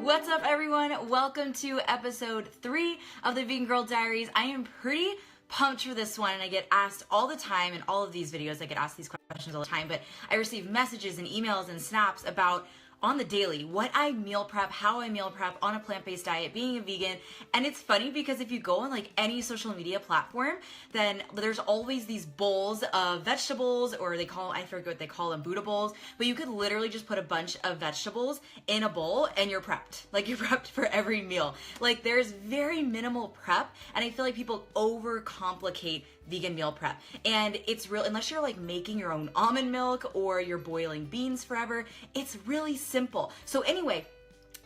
What's up, everyone? Welcome to episode 3 of the Vegan Girl Diaries. I am pretty pumped for this one, and I get asked all the time in all of these videos. I get asked these questions all the time, but I receive messages and emails and snaps about on the daily what I meal prep, how I meal prep on a plant-based diet, being a vegan. And it's funny because if you go on like any social media platform, then there's always these bowls of vegetables, or I forget what they call them, Buddha bowls, but you could literally just put a bunch of vegetables in a bowl and you're prepped. Like, you're prepped for every meal. Like, there's very minimal prep, and I feel like people overcomplicate vegan meal prep. And it's real, unless you're like making your own almond milk or you're boiling beans forever, it's really simple. So anyway,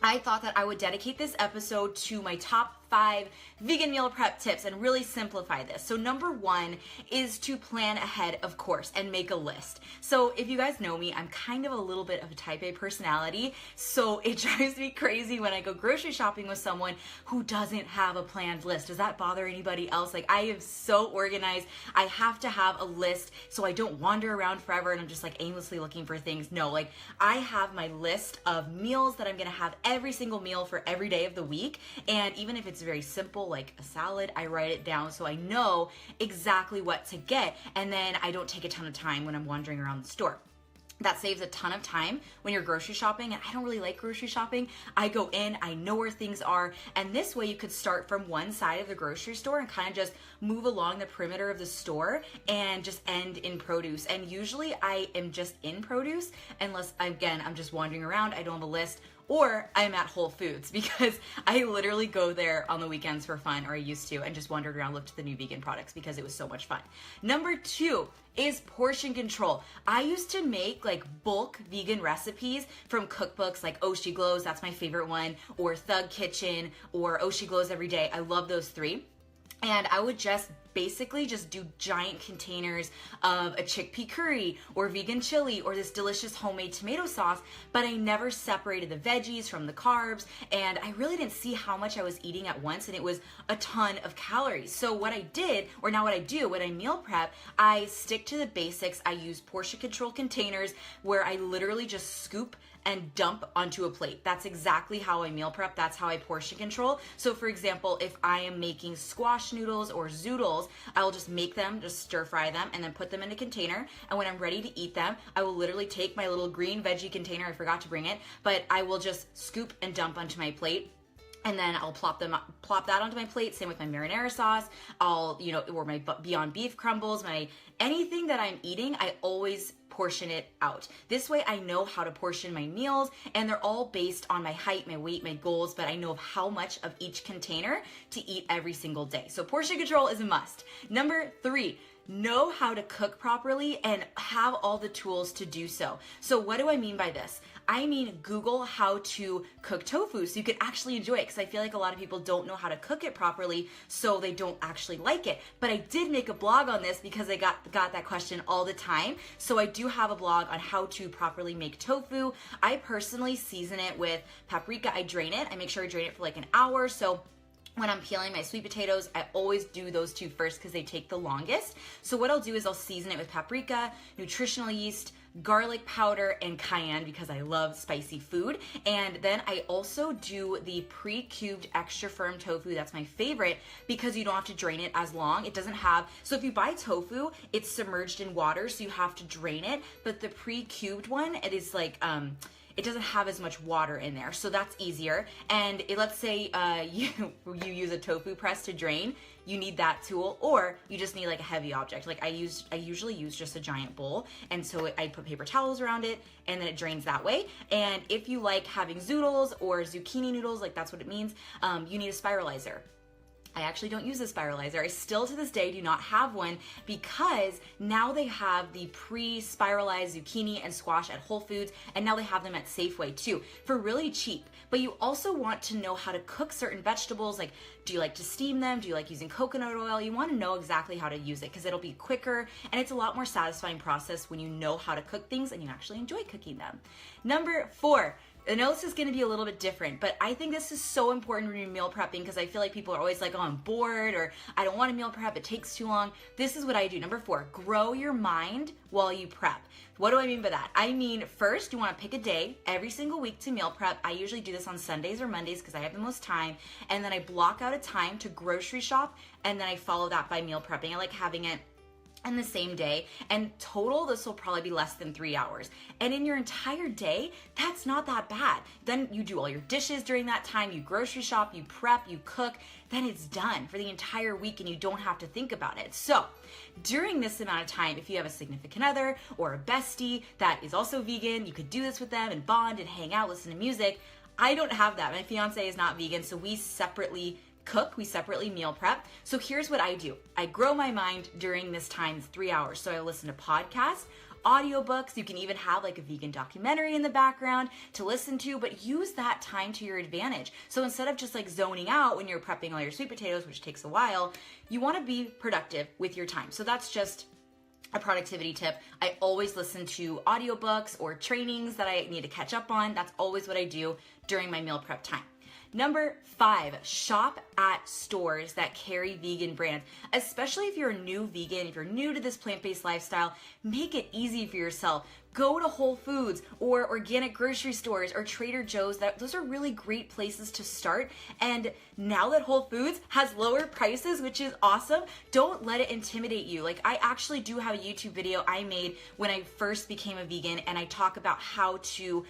I thought that I would dedicate this episode to my top 5 vegan meal prep tips and really simplify this. So number 1 is to plan ahead, of course, and make a list. So if you guys know me, I'm kind of a little bit of a type A personality, so it drives me crazy when I go grocery shopping with someone who doesn't have a planned list. Does that bother anybody else? Like, I am so organized. I have to have a list so I don't wander around forever and I'm just like aimlessly looking for things. No, like, I have my list of meals that I'm gonna have every single meal for every day of the week, and even if it's very simple, like a salad, I write it down so I know exactly what to get, and then I don't take a ton of time when I'm wandering around the store. That saves a ton of time when you're grocery shopping, and I don't really like grocery shopping. I go in, I know where things are, and this way you could start from one side of the grocery store and kind of just move along the perimeter of the store and just end in produce. And usually I am just in produce unless, again, I'm just wandering around, I don't have a list, or I'm at Whole Foods, because I literally go there on the weekends for fun, or I used to, and just wandered around, looked at the new vegan products because it was so much fun. Number 2 is portion control. I used to make like bulk vegan recipes from cookbooks like Oh She Glows, that's my favorite one, or Thug Kitchen, or Oh She Glows Every Day. I love those 3. And I would just basically just do giant containers of a chickpea curry or vegan chili or this delicious homemade tomato sauce, but I never separated the veggies from the carbs, and I really didn't see how much I was eating at once, and it was a ton of calories. So what I did, or now what I do when I meal prep, I stick to the basics. I use portion control containers where I literally just scoop and dump onto a plate. That's exactly how I meal prep. That's how I portion control. So for example, if I am making squash noodles or zoodles, I will just make them, just stir fry them, and then put them in a container. And when I'm ready to eat them, I will literally take my little green veggie container, I forgot to bring it, but I will just scoop and dump onto my plate. And then I'll plop that onto my plate. Same with my marinara sauce. Or my Beyond Beef crumbles, anything that I'm eating, I always portion it out. This way I know how to portion my meals, and they're all based on my height, my weight, my goals, but I know how much of each container to eat every single day. So portion control is a must. Number 3, know how to cook properly and have all the tools to do so. So what do I mean by this? I mean, Google how to cook tofu so you could actually enjoy it, because I feel like a lot of people don't know how to cook it properly, so they don't actually like it. But I did make a blog on this because I got that question all the time. So I do have a blog on how to properly make tofu. I personally season it with paprika. I drain it. I make sure I drain it for like an hour. So when I'm peeling my sweet potatoes, I always do those 2 first because they take the longest. So what I'll do is I'll season it with paprika, nutritional yeast, garlic powder, and cayenne because I love spicy food. And then I also do the pre-cubed extra firm tofu. That's my favorite because you don't have to drain it as long. It doesn't have, so if you buy tofu, it's submerged in water, so you have to drain it. But the pre-cubed one, it is like, it doesn't have as much water in there, so that's easier. And let's say you use a tofu press to drain, you need that tool, or you just need like a heavy object. Like I usually use just a giant bowl, and so I put paper towels around it, and then it drains that way. And if you like having zoodles or zucchini noodles, like that's what it means, you need a spiralizer. I actually don't use a spiralizer. I still to this day do not have one because now they have the pre-spiralized zucchini and squash at Whole Foods, and now they have them at Safeway too for really cheap. But you also want to know how to cook certain vegetables. Like, do you like to steam them? Do you like using coconut oil? You want to know exactly how to use it because it'll be quicker, and it's a lot more satisfying process when you know how to cook things and you actually enjoy cooking them. Number 4, I know this is going to be a little bit different, but I think this is so important when you're meal prepping because I feel like people are always like, oh, I'm bored, or I don't want to meal prep, it takes too long. This is what I do. Number 4, grow your mind while you prep. What do I mean by that? I mean, first, you want to pick a day every single week to meal prep. I usually do this on Sundays or Mondays because I have the most time. And then I block out a time to grocery shop, and then I follow that by meal prepping. I like having it in the same day, and total this will probably be less than 3 hours. And in your entire day, that's not that bad. Then you do all your dishes during that time, you grocery shop, you prep, you cook, then it's done for the entire week and you don't have to think about it. So during this amount of time, if you have a significant other or a bestie that is also vegan, you could do this with them and bond and hang out, listen to music. I don't have that. My fiance is not vegan, so we separately cook, we separately meal prep. So here's what I do. I grow my mind during this time, 3 hours. So I listen to podcasts, audiobooks. You can even have like a vegan documentary in the background to listen to, but use that time to your advantage. So instead of just like zoning out when you're prepping all your sweet potatoes, which takes a while, you want to be productive with your time. So that's just a productivity tip. I always listen to audiobooks or trainings that I need to catch up on. That's always what I do during my meal prep time. Number 5, shop at stores that carry vegan brands. Especially if you're a new vegan, if you're new to this plant-based lifestyle, make it easy for yourself. Go to Whole Foods or organic grocery stores or Trader Joe's. Those are really great places to start. And now that Whole Foods has lower prices, which is awesome, don't let it intimidate you. Like, I actually do have a YouTube video I made when I first became a vegan, and I talk about how to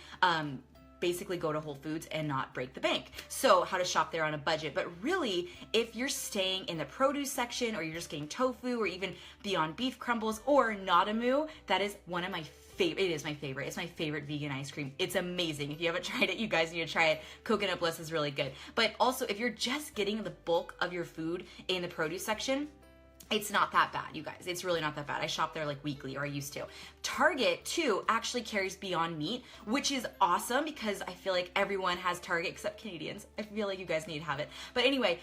basically go to Whole Foods and not break the bank. So how to shop there on a budget. But really, if you're staying in the produce section, or you're just getting tofu, or even Beyond Beef crumbles, or Nadamu, that is one of my favorite. It is my favorite. It's my favorite vegan ice cream. It's amazing. If you haven't tried it, you guys need to try it. Coconut Bliss is really good. But also, if you're just getting the bulk of your food in the produce section, it's not that bad, you guys. It's really not that bad. I shop there like weekly, or I used to. Target, too, actually carries Beyond Meat, which is awesome because I feel like everyone has Target except Canadians. I feel like you guys need to have it. But anyway,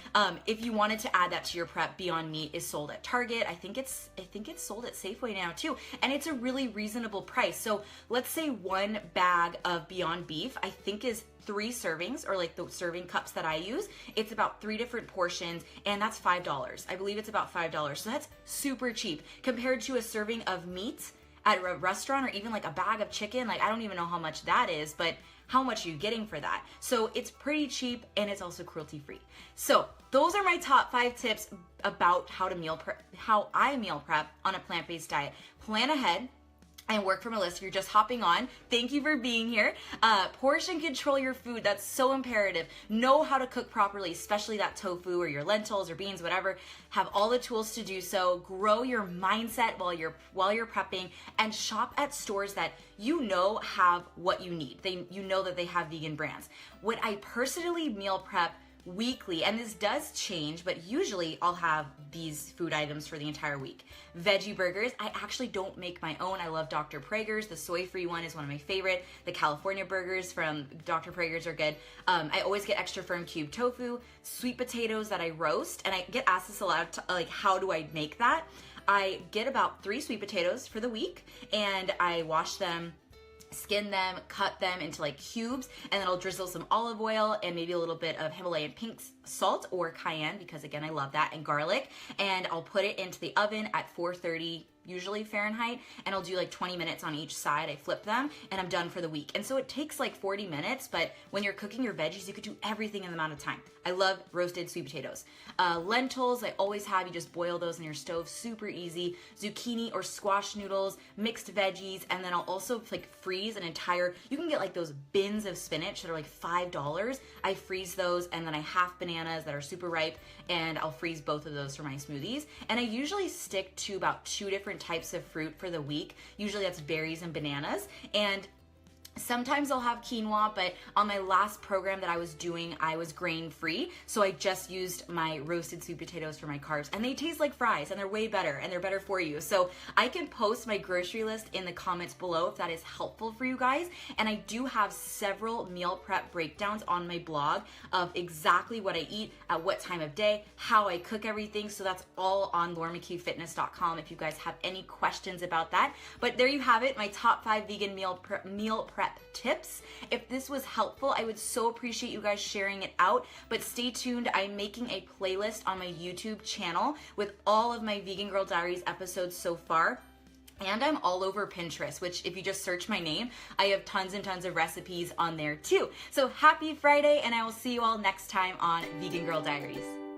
if you wanted to add that to your prep, Beyond Meat is sold at Target. I think it's sold at Safeway now, too. And it's a really reasonable price. So let's say one bag of Beyond Beef, I think is 3 servings, or like the serving cups that I use. It's about 3 different portions, and that's $5. I believe it's about $5. So that's super cheap compared to a serving of meat at a restaurant, or even like a bag of chicken. Like, I don't even know how much that is, but how much are you getting for that? So it's pretty cheap, and it's also cruelty free. So those are my top 5 tips about how I meal prep on a plant-based diet. Plan ahead and work from a list. If you're just hopping on, thank you for being here. Portion control your food. That's so imperative. Know how to cook properly, especially that tofu or your lentils or beans, whatever. Have all the tools to do so. Grow your mindset while you're prepping, and shop at stores that you know have what you need. You know that they have vegan brands. What I personally meal prep weekly, and this does change, but usually I'll have these food items for the entire week. Veggie burgers, I actually don't make my own. I love Dr. Prager's. The soy-free one is one of my favorite. The California burgers from Dr. Prager's are good. I always get extra firm cube tofu, sweet potatoes that I roast, and I get asked this a lot, like, how do I make that? I get about 3 sweet potatoes for the week, and I wash them, skin them, cut them into like cubes, and then I'll drizzle some olive oil and maybe a little bit of Himalayan pink salt or cayenne, because again, I love that, and garlic, and I'll put it into the oven at 430 usually Fahrenheit, and I'll do like 20 minutes on each side. I flip them, and I'm done for the week. And so it takes like 40 minutes, but when you're cooking your veggies, you could do everything in the amount of time. I love roasted sweet potatoes. Lentils, I always have. You just boil those in your stove, super easy. Zucchini or squash noodles, mixed veggies, and then I'll also like freeze an entire, you can get like those bins of spinach that are like $5. I freeze those, and then I half bananas that are super ripe, and I'll freeze both of those for my smoothies. And I usually stick to about 2 different types of fruit for the week. Usually that's berries and bananas. And sometimes I'll have quinoa, but on my last program that I was doing, I was grain free. So I just used my roasted sweet potatoes for my carbs, and they taste like fries, and they're way better, and they're better for you. So I can post my grocery list in the comments below if that is helpful for you guys. And I do have several meal prep breakdowns on my blog of exactly what I eat at what time of day, how I cook everything. So that's all on LaurenMcHughFitness.com if you guys have any questions about that. But there you have it, my top 5 vegan meal prep prep tips. If this was helpful, I would so appreciate you guys sharing it out, but stay tuned. I'm making a playlist on my YouTube channel with all of my Vegan Girl Diaries episodes so far. And I'm all over Pinterest, which if you just search my name, I have tons and tons of recipes on there too. So happy Friday, and I will see you all next time on Vegan Girl Diaries.